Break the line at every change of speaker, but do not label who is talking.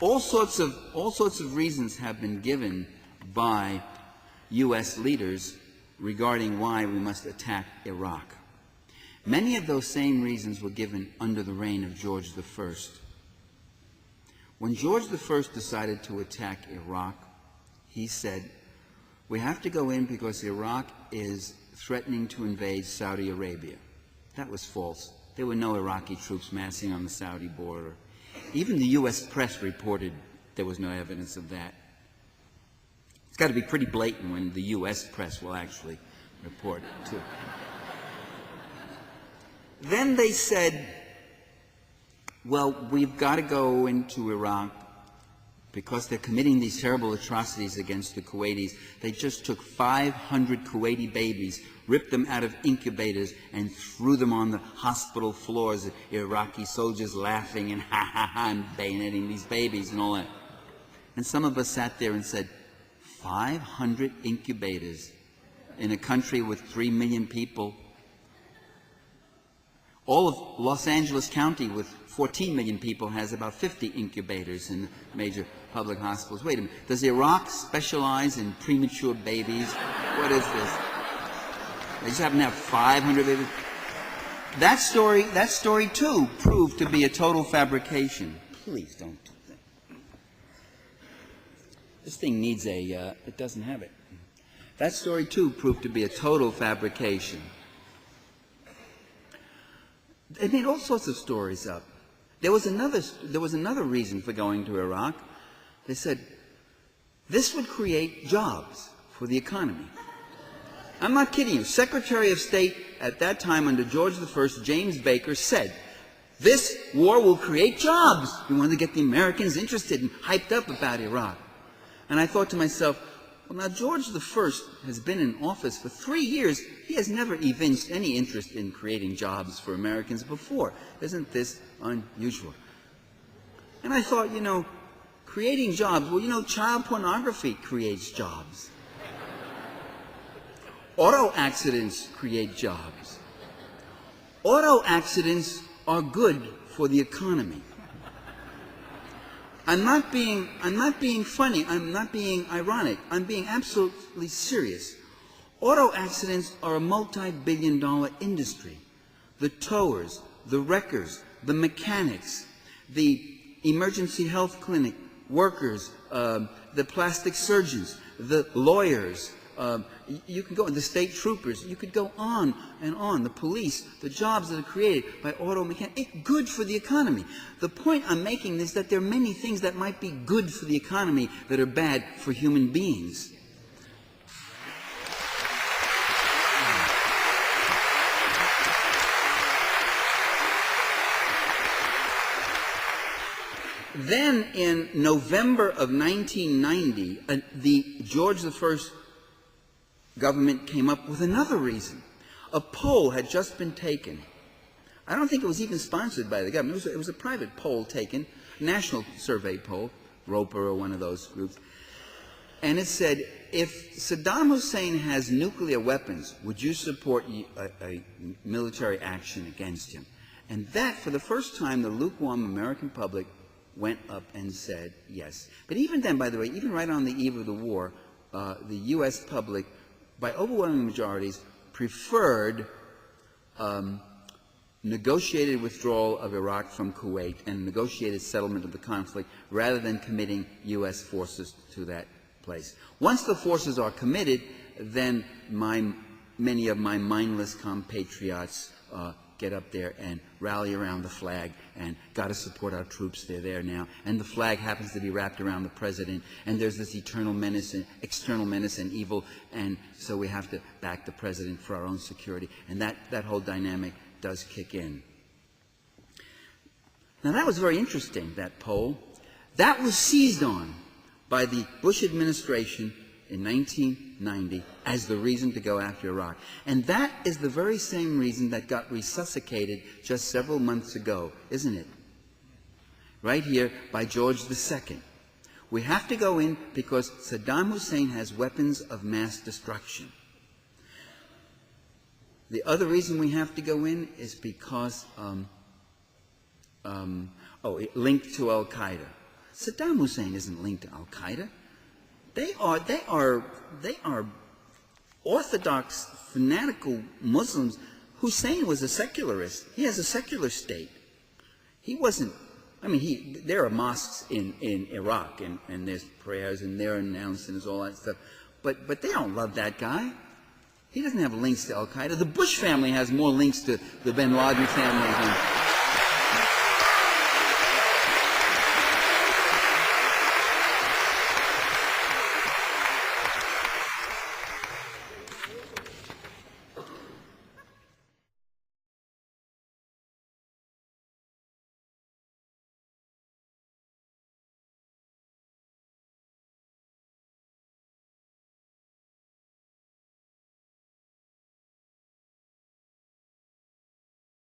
All sorts of reasons have been given by U.S. leaders regarding why we must attack Iraq. Many of those same reasons were given under the reign of George I. When George I decided to attack Iraq, he said, we have to go in because Iraq is threatening to invade Saudi Arabia. That was false. There were no Iraqi troops massing on the Saudi border. Even the U.S. press reported there was no evidence of that. It's got to be pretty blatant when the U.S. press will actually report it, too. Then they said, well, we've got to go into Iraq because they're committing these terrible atrocities against the Kuwaitis. They just took 500 Kuwaiti babies, ripped them out of incubators, and threw them on the hospital floors, Iraqi soldiers laughing and ha-ha-ha and bayoneting these babies and all that. And some of us sat there and said, 500 incubators in a country with 3 million people. All of Los Angeles County with 14 million people has about 50 incubators in major public hospitals. Wait a minute, does Iraq specialize in premature babies? What is this? They just happen to have 500 babies. That story too proved to be a total fabrication. Please don't do that. This thing needs it doesn't have it. That story too proved to be a total fabrication. They made all sorts of stories up. There was another reason for going to Iraq. They said, this would create jobs for the economy. I'm not kidding you. Secretary of State at that time under George I, James Baker, said, this war will create jobs. We want to get the Americans interested and hyped up about Iraq. And I thought to myself, well, now George I has been in office for 3 years. He has never evinced any interest in creating jobs for Americans before. Isn't this unusual? And I thought, creating jobs, well, child pornography creates jobs. Auto accidents create jobs. Auto accidents are good for the economy. I'm not being funny. I'm not being ironic. I'm being absolutely serious. Auto accidents are a multi-billion-dollar industry. The towers, the wreckers, the mechanics, the emergency health clinic workers, the plastic surgeons, the lawyers, you can go, the state troopers, you could go on and on, the police, the jobs that are created by auto mechanics. It's good for the economy. The point I'm making is that there are many things that might be good for the economy that are bad for human beings. Then in November of 1990, the George I government came up with another reason. A poll had just been taken. I don't think it was even sponsored by the government. It was a private poll taken, national survey poll, Roper or one of those groups. And it said, if Saddam Hussein has nuclear weapons, would you support a military action against him? And that, for the first time, the lukewarm American public went up and said yes. But even then, by the way, even right on the eve of the war, the U.S. public, by overwhelming majorities, preferred negotiated withdrawal of Iraq from Kuwait and negotiated settlement of the conflict rather than committing U.S. forces to that place. Once the forces are committed, then many of my mindless compatriots get up there and rally around the flag and got to support our troops. They're there now. And the flag happens to be wrapped around the president. And there's this eternal menace and external menace and evil. And so we have to back the president for our own security. And that whole dynamic does kick in. Now that was very interesting, that poll. That was seized on by the Bush administration in 1990 as the reason to go after Iraq. And that is the very same reason that got resuscitated just several months ago, isn't it? Right here by George II. We have to go in because Saddam Hussein has weapons of mass destruction. The other reason we have to go in is because linked to Al-Qaeda. Saddam Hussein isn't linked to Al Qaeda. They are orthodox, fanatical Muslims. Hussein was a secularist. He has a secular state. He wasn't. I mean, there are mosques in Iraq, and there's prayers, and they're announced, and there's all that stuff. But they don't love that guy. He doesn't have links to Al Qaeda. The Bush family has more links to the bin Laden family than